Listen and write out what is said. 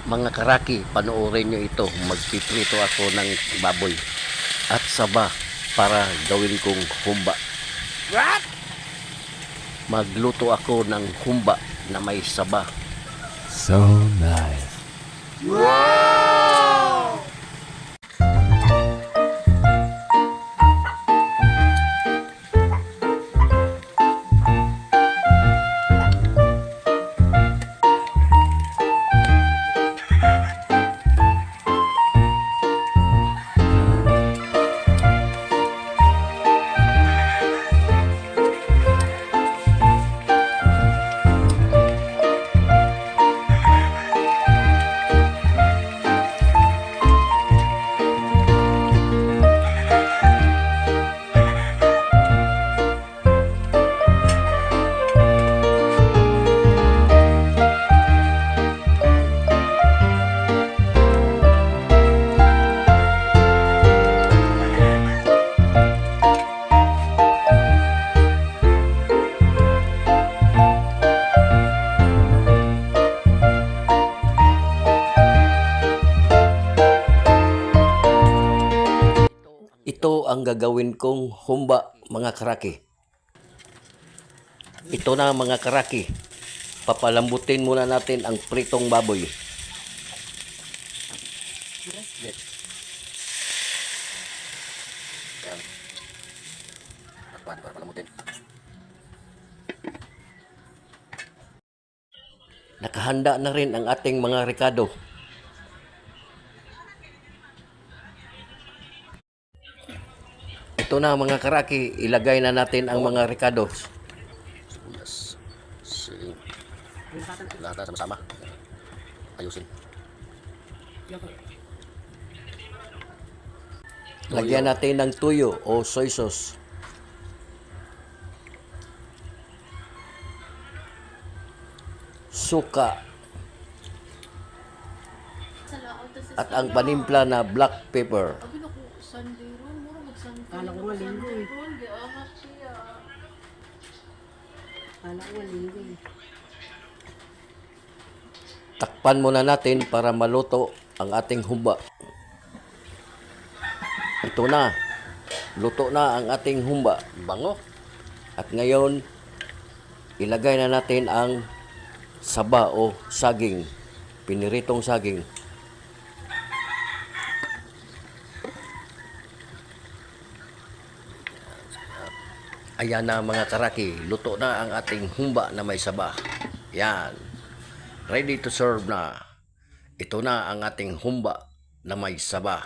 Mga karaki, panoorin nyo ito. Magpiprito ako ng baboy at saba para gawin kong humba. What? Magluto ako ng humba na may saba. So nice. Wow! Ito ang gagawin kong humba, mga karaki. Ito na mga karaki. Papalambutin muna natin ang pritong baboy. Nakahanda na rin ang ating mga ricado. Ito na mga karaki, ilagay na natin ang mga ricado. Sibuyas, siling, lahat na sama-sama. Ayusin. Lagyan natin ng tuyo o soy sauce. Suka. At ang panimpla na black pepper. Kala ko nga linggo eh. Kala ko nga linggo eh. Takpan muna natin para maluto ang ating humba. Ito na. Luto na ang ating humba. Bango. At ngayon, ilagay na natin ang saba o saging. Piniritong saging. Ayan na mga karaki, luto na ang ating humba na may saba. Yan. Ready to serve na. Ito na ang ating humba na may saba.